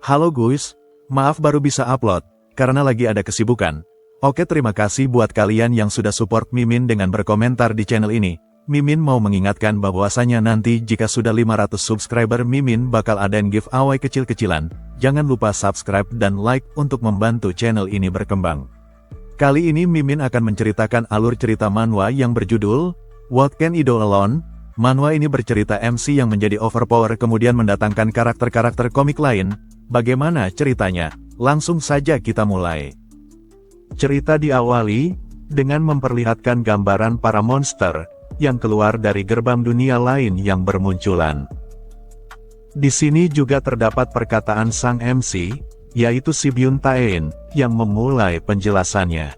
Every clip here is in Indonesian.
Halo guys, maaf baru bisa upload, karena lagi ada kesibukan. Oke, terima kasih buat kalian yang sudah support Mimin dengan berkomentar di channel ini. Mimin mau mengingatkan bahwasanya nanti jika sudah 500 subscriber Mimin bakal adain giveaway kecil-kecilan. Jangan lupa subscribe dan like untuk membantu channel ini berkembang. Kali ini Mimin akan menceritakan alur cerita manhwa yang berjudul What Can I Do Alone? Manhwa ini bercerita MC yang menjadi overpower kemudian mendatangkan karakter-karakter komik lain. Bagaimana ceritanya? Langsung saja kita mulai. Cerita diawali dengan memperlihatkan gambaran para monster yang keluar dari gerbang dunia lain yang bermunculan. Di sini juga terdapat perkataan sang MC, yaitu si Byun Taein, yang memulai penjelasannya.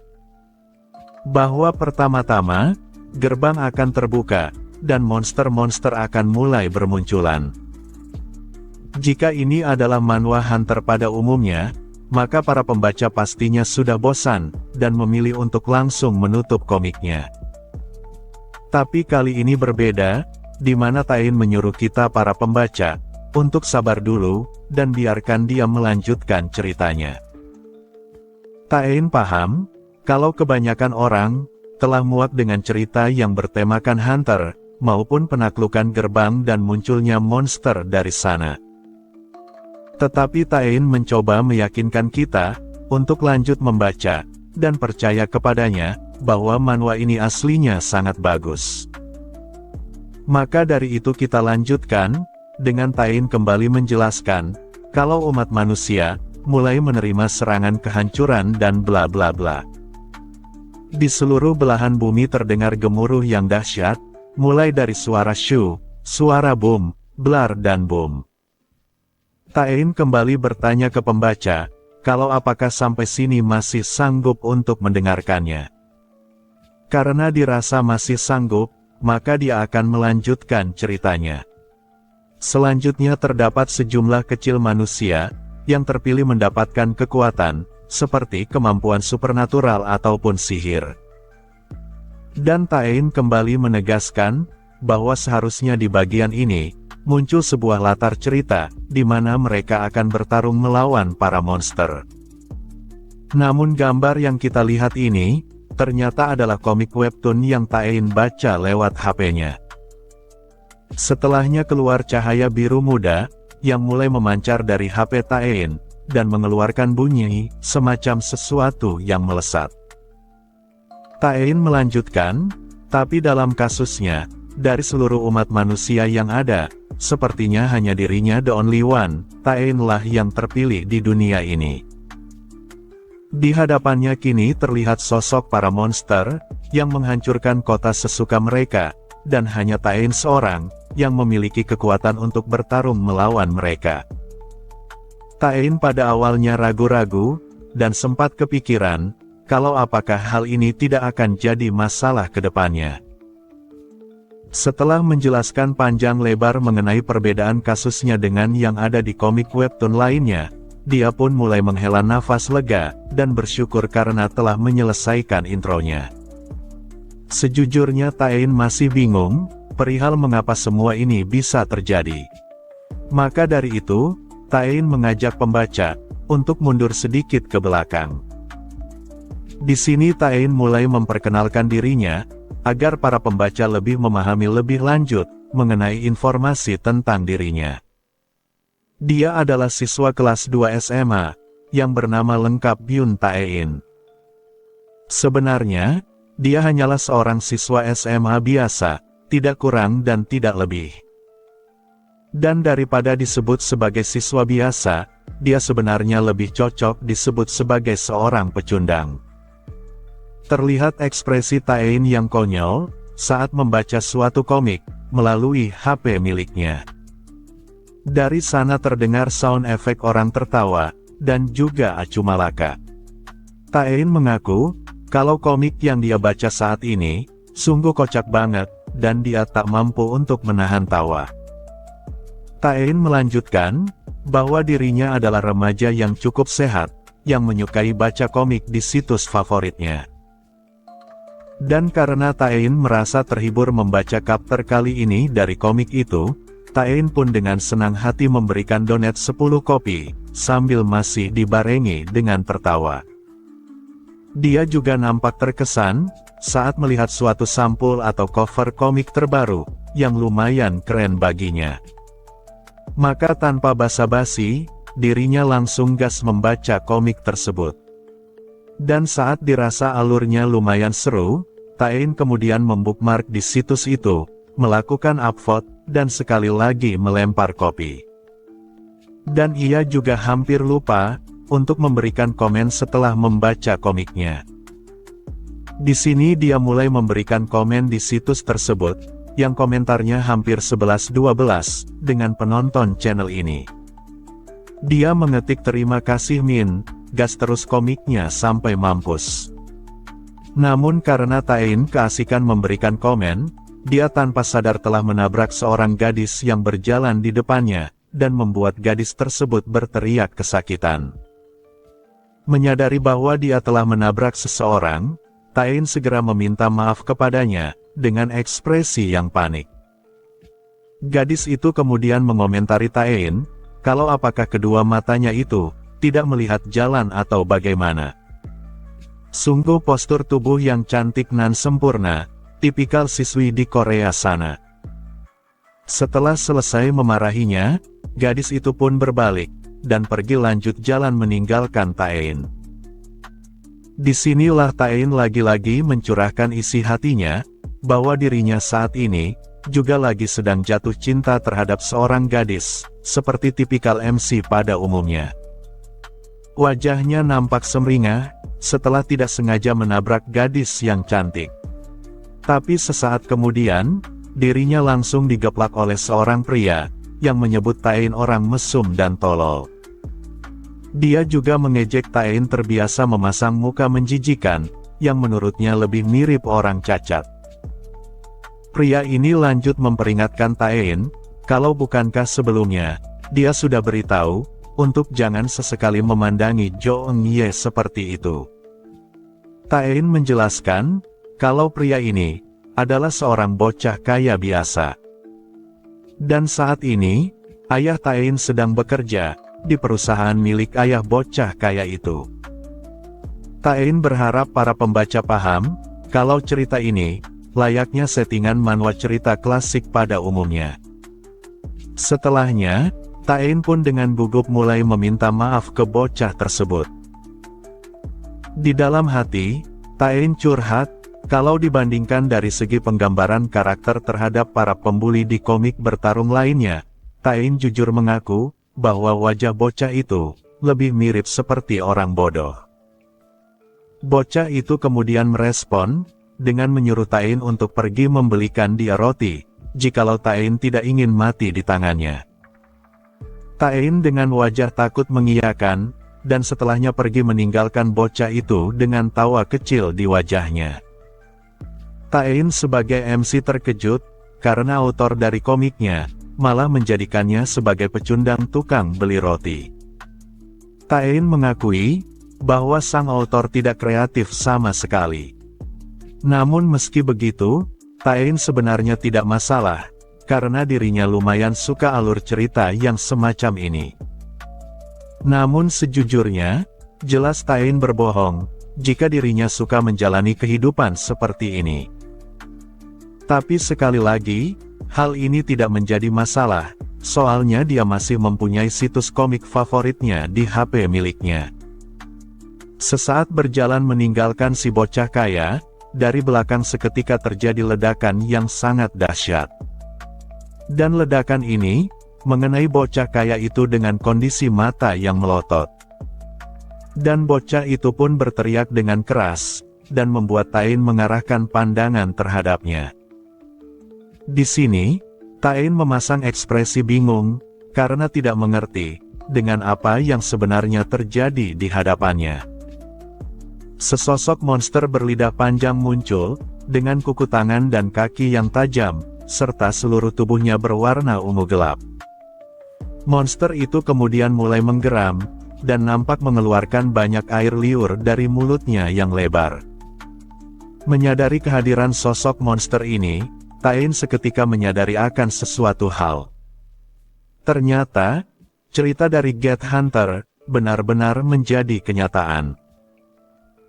Bahwa pertama-tama, gerbang akan terbuka, dan monster-monster akan mulai bermunculan. Jika ini adalah manhwa hunter pada umumnya, maka para pembaca pastinya sudah bosan, dan memilih untuk langsung menutup komiknya. Tapi kali ini berbeda, di mana Taein menyuruh kita para pembaca, untuk sabar dulu, dan biarkan dia melanjutkan ceritanya. Taein paham, kalau kebanyakan orang, telah muak dengan cerita yang bertemakan hunter, maupun penaklukan gerbang dan munculnya monster dari sana. Tetapi Taein mencoba meyakinkan kita, untuk lanjut membaca, dan percaya kepadanya, bahwa manhwa ini aslinya sangat bagus. Maka dari itu kita lanjutkan, dengan Taein kembali menjelaskan, kalau umat manusia, mulai menerima serangan kehancuran dan bla bla bla. Di seluruh belahan bumi terdengar gemuruh yang dahsyat, mulai dari suara shu, suara boom, blar dan boom. Taein kembali bertanya ke pembaca, kalau apakah sampai sini masih sanggup untuk mendengarkannya. Karena dirasa masih sanggup, maka dia akan melanjutkan ceritanya. Selanjutnya terdapat sejumlah kecil manusia, yang terpilih mendapatkan kekuatan, seperti kemampuan supernatural ataupun sihir. Dan Taein kembali menegaskan, bahwa seharusnya di bagian ini, muncul sebuah latar cerita, di mana mereka akan bertarung melawan para monster. Namun gambar yang kita lihat ini, ternyata adalah komik webtoon yang Taein baca lewat HP-nya. Setelahnya keluar cahaya biru muda, yang mulai memancar dari HP Taein, dan mengeluarkan bunyi, semacam sesuatu yang melesat. Taein melanjutkan, tapi dalam kasusnya, dari seluruh umat manusia yang ada, sepertinya hanya dirinya the only one, Taein lah yang terpilih di dunia ini. Di hadapannya kini terlihat sosok para monster, yang menghancurkan kota sesuka mereka, dan hanya Taein seorang, yang memiliki kekuatan untuk bertarung melawan mereka. Taein pada awalnya ragu-ragu, dan sempat kepikiran, kalau apakah hal ini tidak akan jadi masalah ke depannya. Setelah menjelaskan panjang lebar mengenai perbedaan kasusnya dengan yang ada di komik webtoon lainnya, dia pun mulai menghela nafas lega, dan bersyukur karena telah menyelesaikan intronya. Sejujurnya Taein masih bingung, perihal mengapa semua ini bisa terjadi. Maka dari itu, Taein mengajak pembaca, untuk mundur sedikit ke belakang. Di sini Taein mulai memperkenalkan dirinya, agar para pembaca lebih memahami lebih lanjut, mengenai informasi tentang dirinya. Dia adalah siswa kelas 2 SMA, yang bernama lengkap Byun Taein. Sebenarnya, dia hanyalah seorang siswa SMA biasa, tidak kurang dan tidak lebih. Dan daripada disebut sebagai siswa biasa, dia sebenarnya lebih cocok disebut sebagai seorang pecundang. Terlihat ekspresi Taein yang konyol, saat membaca suatu komik, melalui HP miliknya. Dari sana terdengar sound efek orang tertawa, dan juga acu malaka. Taein mengaku, kalau komik yang dia baca saat ini, sungguh kocak banget, dan dia tak mampu untuk menahan tawa. Taein melanjutkan, bahwa dirinya adalah remaja yang cukup sehat, yang menyukai baca komik di situs favoritnya. Dan karena Taein merasa terhibur membaca chapter kali ini dari komik itu, Taein pun dengan senang hati memberikan donat 10 kopi, sambil masih dibarengi dengan tertawa. Dia juga nampak terkesan, saat melihat suatu sampul atau cover komik terbaru, yang lumayan keren baginya. Maka tanpa basa-basi, dirinya langsung gas membaca komik tersebut. Dan saat dirasa alurnya lumayan seru, Taein kemudian membookmark di situs itu, melakukan upvote, dan sekali lagi melempar kopi. Dan ia juga hampir lupa untuk memberikan komen setelah membaca komiknya. Di sini dia mulai memberikan komen di situs tersebut, yang komentarnya hampir 11-12 dengan penonton channel ini. Dia mengetik terima kasih Min, gas terus komiknya sampai mampus. Namun karena Taein keasikan memberikan komen, dia tanpa sadar telah menabrak seorang gadis yang berjalan di depannya, dan membuat gadis tersebut berteriak kesakitan. Menyadari bahwa dia telah menabrak seseorang, Taein segera meminta maaf kepadanya, dengan ekspresi yang panik. Gadis itu kemudian mengomentari Taein, kalau apakah kedua matanya itu tidak melihat jalan atau bagaimana. Sungguh postur tubuh yang cantik nan sempurna, tipikal siswi di Korea sana. Setelah selesai memarahinya, gadis itu pun berbalik, dan pergi lanjut jalan meninggalkan Taein. Disinilah Taein lagi-lagi mencurahkan isi hatinya, bahwa dirinya saat ini, juga lagi sedang jatuh cinta terhadap seorang gadis, seperti tipikal MC pada umumnya. Wajahnya nampak sumringah, setelah tidak sengaja menabrak gadis yang cantik. Tapi sesaat kemudian, dirinya langsung digeplak oleh seorang pria, yang menyebut Taein orang mesum dan tolol. Dia juga mengejek Taein terbiasa memasang muka menjijikan, yang menurutnya lebih mirip orang cacat. Pria ini lanjut memperingatkan Taein, kalau bukankah sebelumnya, dia sudah beritahu, untuk jangan sesekali memandangi Jo Eun-ye seperti itu. Taein menjelaskan, kalau pria ini, adalah seorang bocah kaya biasa. Dan saat ini, ayah Taein sedang bekerja, di perusahaan milik ayah bocah kaya itu. Taein berharap para pembaca paham, kalau cerita ini, layaknya settingan manhwa cerita klasik pada umumnya. Setelahnya, Taein pun dengan gugup mulai meminta maaf ke bocah tersebut. Di dalam hati, Taein curhat, kalau dibandingkan dari segi penggambaran karakter terhadap para pembuli di komik bertarung lainnya, Taein jujur mengaku, bahwa wajah bocah itu, lebih mirip seperti orang bodoh. Bocah itu kemudian merespon, dengan menyuruh Taein untuk pergi membelikan dia roti, jikalau Taein tidak ingin mati di tangannya. Taein dengan wajah takut mengiyakan, dan setelahnya pergi meninggalkan bocah itu dengan tawa kecil di wajahnya. Taein sebagai MC terkejut, karena autor dari komiknya, malah menjadikannya sebagai pecundang tukang beli roti. Taein mengakui, bahwa sang autor tidak kreatif sama sekali. Namun meski begitu, Taein sebenarnya tidak masalah, karena dirinya lumayan suka alur cerita yang semacam ini. Namun sejujurnya, jelas Taein berbohong, jika dirinya suka menjalani kehidupan seperti ini. Tapi sekali lagi, hal ini tidak menjadi masalah, soalnya dia masih mempunyai situs komik favoritnya di HP miliknya. Sesaat berjalan meninggalkan si bocah kaya, dari belakang seketika terjadi ledakan yang sangat dahsyat. Dan ledakan ini, mengenai bocah kaya itu dengan kondisi mata yang melotot. Dan bocah itu pun berteriak dengan keras, dan membuat Taein mengarahkan pandangan terhadapnya. Di sini, Taein memasang ekspresi bingung, karena tidak mengerti, dengan apa yang sebenarnya terjadi di hadapannya. Sesosok monster berlidah panjang muncul, dengan kuku tangan dan kaki yang tajam, serta seluruh tubuhnya berwarna ungu gelap. Monster itu kemudian mulai menggeram, dan nampak mengeluarkan banyak air liur dari mulutnya yang lebar. Menyadari kehadiran sosok monster ini, Taein seketika menyadari akan sesuatu hal. Ternyata, cerita dari Get Hunter benar-benar menjadi kenyataan.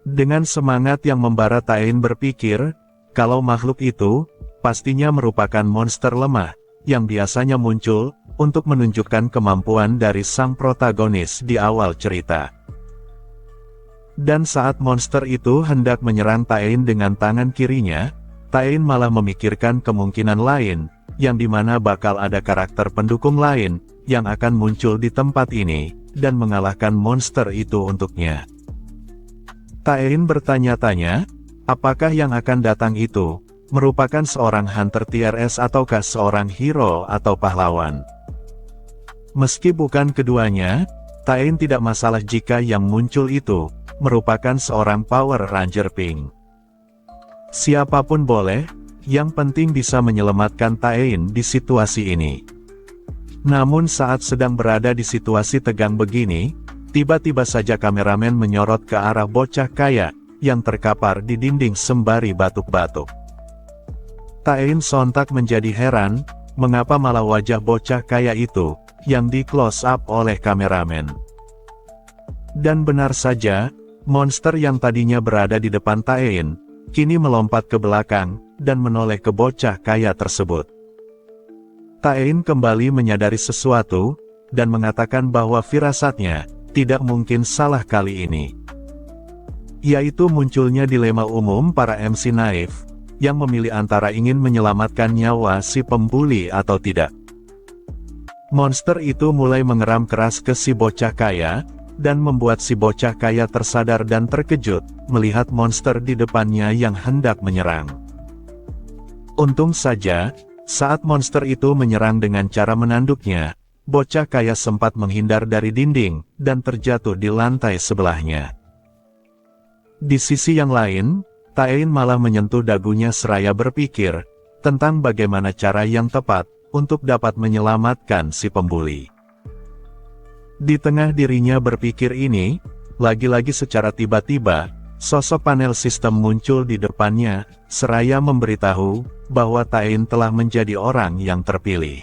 Dengan semangat yang membara, Taein berpikir, kalau makhluk itu pastinya merupakan monster lemah yang biasanya muncul untuk menunjukkan kemampuan dari sang protagonis di awal cerita. Dan saat monster itu hendak menyerang Taein dengan tangan kirinya, Taein malah memikirkan kemungkinan lain, yang dimana bakal ada karakter pendukung lain yang akan muncul di tempat ini dan mengalahkan monster itu untuknya. Taein bertanya-tanya, apakah yang akan datang itu merupakan seorang hunter tier S ataukah seorang hero atau pahlawan? Meski bukan keduanya, Taein tidak masalah jika yang muncul itu merupakan seorang Power Ranger Pink. Siapapun boleh, yang penting bisa menyelamatkan Taein di situasi ini. Namun saat sedang berada di situasi tegang begini, tiba-tiba saja kameramen menyorot ke arah bocah kaya yang terkapar di dinding sembari batuk-batuk. Taein sontak menjadi heran, mengapa malah wajah bocah kaya itu yang di close up oleh kameramen. Dan benar saja, monster yang tadinya berada di depan Taein, kini melompat ke belakang, dan menoleh ke bocah kaya tersebut. Taein kembali menyadari sesuatu, dan mengatakan bahwa firasatnya tidak mungkin salah kali ini. Yaitu munculnya dilema umum para MC naif, yang memilih antara ingin menyelamatkan nyawa si pembuli atau tidak. Monster itu mulai mengeram keras ke si bocah kaya, dan membuat si bocah kaya tersadar dan terkejut, melihat monster di depannya yang hendak menyerang. Untung saja, saat monster itu menyerang dengan cara menanduknya, bocah kaya sempat menghindar dari dinding, dan terjatuh di lantai sebelahnya. Di sisi yang lain, Taein malah menyentuh dagunya seraya berpikir, tentang bagaimana cara yang tepat, untuk dapat menyelamatkan si pembuli. Di tengah dirinya berpikir ini, lagi-lagi secara tiba-tiba, sosok panel sistem muncul di depannya, seraya memberitahu bahwa Taein telah menjadi orang yang terpilih.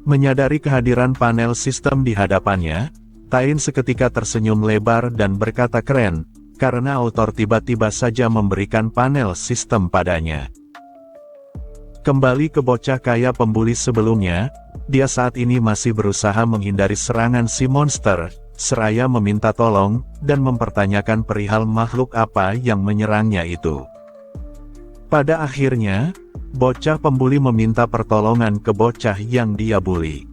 Menyadari kehadiran panel sistem di hadapannya, Taein seketika tersenyum lebar dan berkata keren, karena autor tiba-tiba saja memberikan panel sistem padanya. Kembali ke bocah kaya pembuli sebelumnya, dia saat ini masih berusaha menghindari serangan si monster, seraya meminta tolong, dan mempertanyakan perihal makhluk apa yang menyerangnya itu. Pada akhirnya, bocah pembuli meminta pertolongan ke bocah yang dia bully.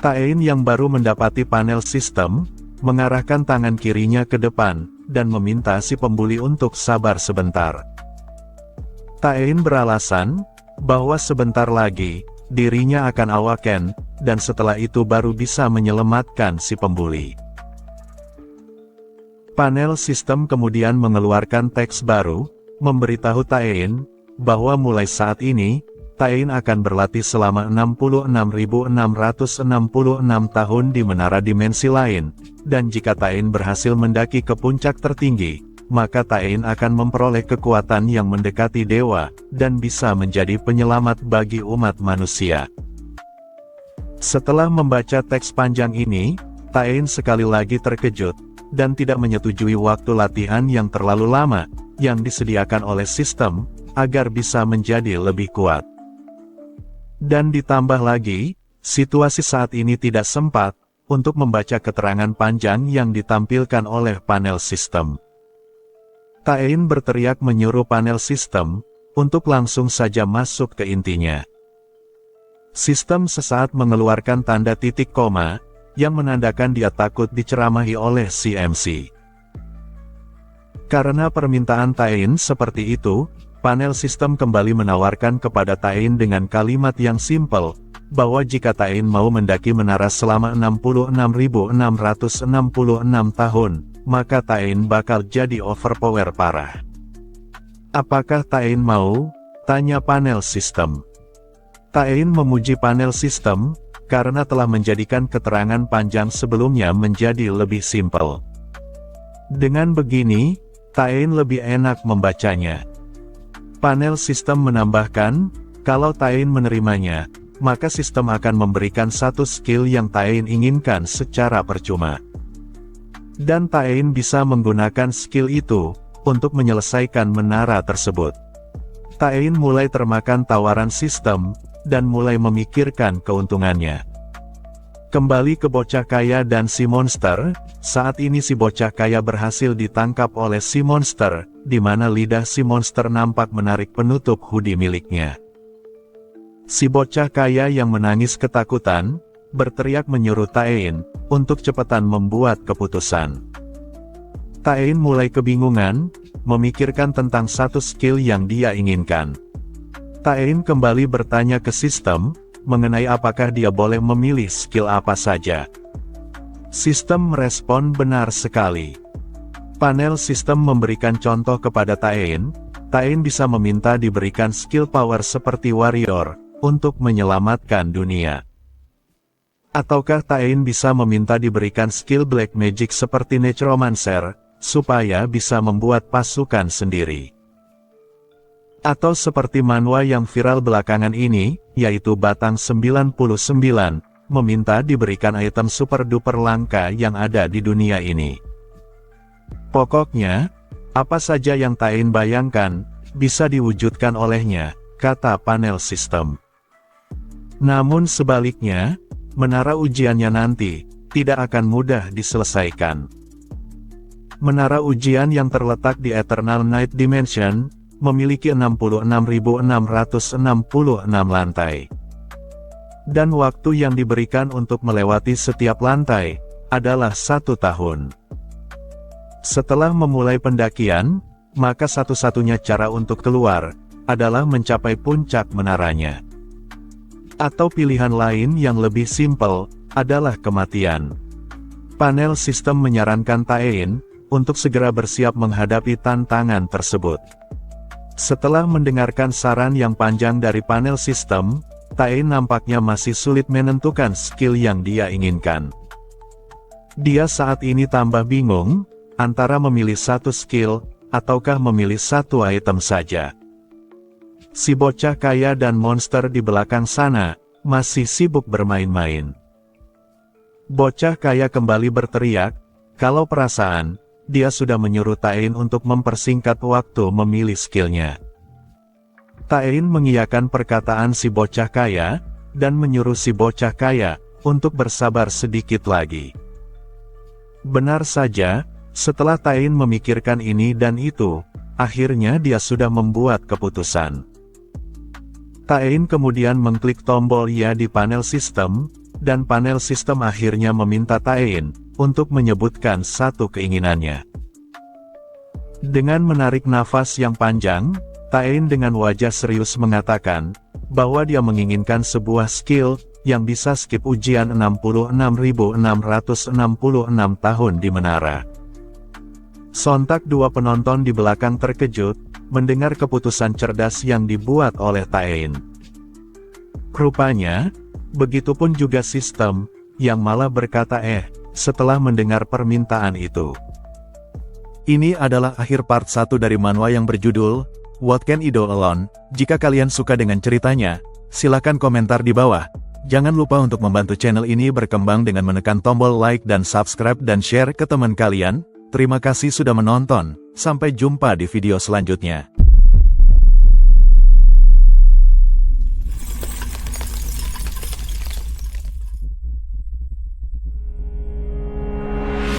Taein yang baru mendapati panel sistem, mengarahkan tangan kirinya ke depan, dan meminta si pembuli untuk sabar sebentar. Taein beralasan, bahwa sebentar lagi, dirinya akan awaken, dan setelah itu baru bisa menyelamatkan si pembuli. Panel sistem kemudian mengeluarkan teks baru, memberitahu Taein, bahwa mulai saat ini, Taein akan berlatih selama 66.666 tahun di menara dimensi lain, dan jika Taein berhasil mendaki ke puncak tertinggi, maka Taein akan memperoleh kekuatan yang mendekati dewa, dan bisa menjadi penyelamat bagi umat manusia. Setelah membaca teks panjang ini, Taein sekali lagi terkejut, dan tidak menyetujui waktu latihan yang terlalu lama, yang disediakan oleh sistem, agar bisa menjadi lebih kuat. Dan ditambah lagi, situasi saat ini tidak sempat, untuk membaca keterangan panjang yang ditampilkan oleh panel sistem. Taein berteriak menyuruh panel sistem, untuk langsung saja masuk ke intinya. Sistem sesaat mengeluarkan tanda titik koma, yang menandakan dia takut diceramahi oleh si MC. Karena permintaan Taein seperti itu, panel sistem kembali menawarkan kepada Taein dengan kalimat yang simpel, bahwa jika Taein mau mendaki menara selama 66.666 tahun, maka Taein bakal jadi overpower parah. Apakah Taein mau? Tanya panel sistem. Taein memuji panel sistem, karena telah menjadikan keterangan panjang sebelumnya menjadi lebih simpel. Dengan begini, Taein lebih enak membacanya. Panel sistem menambahkan, kalau Taein menerimanya, maka sistem akan memberikan satu skill yang Taein inginkan secara percuma. Dan Taein bisa menggunakan skill itu untuk menyelesaikan menara tersebut. Taein mulai termakan tawaran sistem dan mulai memikirkan keuntungannya. Kembali ke bocah kaya dan si monster, saat ini si bocah kaya berhasil ditangkap oleh si monster, di mana lidah si monster nampak menarik penutup hoodie miliknya. Si bocah kaya yang menangis ketakutan, berteriak menyuruh Taein untuk cepetan membuat keputusan. Taein mulai kebingungan, memikirkan tentang satu skill yang dia inginkan. Taein kembali bertanya ke sistem, mengenai apakah dia boleh memilih skill apa saja. Sistem merespon benar sekali. Panel sistem memberikan contoh kepada Taein. Taein bisa meminta diberikan skill power seperti warrior, untuk menyelamatkan dunia. Ataukah Taein bisa meminta diberikan skill black magic seperti necromancer, supaya bisa membuat pasukan sendiri. Atau seperti manhwa yang viral belakangan ini, yaitu Batang 99, meminta diberikan item super duper langka yang ada di dunia ini. Pokoknya, apa saja yang Taein bayangkan, bisa diwujudkan olehnya, kata panel sistem. Namun sebaliknya, menara ujiannya nanti, tidak akan mudah diselesaikan. Menara ujian yang terletak di Eternal Night Dimension, memiliki 66.666 lantai. Dan waktu yang diberikan untuk melewati setiap lantai, adalah 1 tahun. Setelah memulai pendakian, maka satu-satunya cara untuk keluar, adalah mencapai puncak menaranya. Atau pilihan lain yang lebih simpel, adalah kematian. Panel sistem menyarankan Taein, untuk segera bersiap menghadapi tantangan tersebut. Setelah mendengarkan saran yang panjang dari panel sistem, Taein nampaknya masih sulit menentukan skill yang dia inginkan. Dia saat ini tambah bingung, antara memilih satu skill, ataukah memilih satu item saja. Si bocah kaya dan monster di belakang sana, masih sibuk bermain-main. Bocah kaya kembali berteriak, kalau perasaan, dia sudah menyuruh Taein untuk mempersingkat waktu memilih skillnya. Taein mengiyakan perkataan si bocah kaya, dan menyuruh si bocah kaya, untuk bersabar sedikit lagi. Benar saja, setelah Taein memikirkan ini dan itu, akhirnya dia sudah membuat keputusan. Taein kemudian mengklik tombol ya di panel sistem, dan panel sistem akhirnya meminta Taein, untuk menyebutkan satu keinginannya. Dengan menarik nafas yang panjang, Taein dengan wajah serius mengatakan, bahwa dia menginginkan sebuah skill, yang bisa skip ujian 66.666 tahun di menara. Sontak dua penonton di belakang terkejut, mendengar keputusan cerdas yang dibuat oleh Taein. Rupanya, begitupun juga sistem, yang malah berkata setelah mendengar permintaan itu. Ini adalah akhir part 1 dari manhwa yang berjudul, What Can I Do Alone? Jika kalian suka dengan ceritanya, silakan komentar di bawah. Jangan lupa untuk membantu channel ini berkembang dengan menekan tombol like dan subscribe dan share ke teman kalian. Terima kasih sudah menonton, sampai jumpa di video selanjutnya.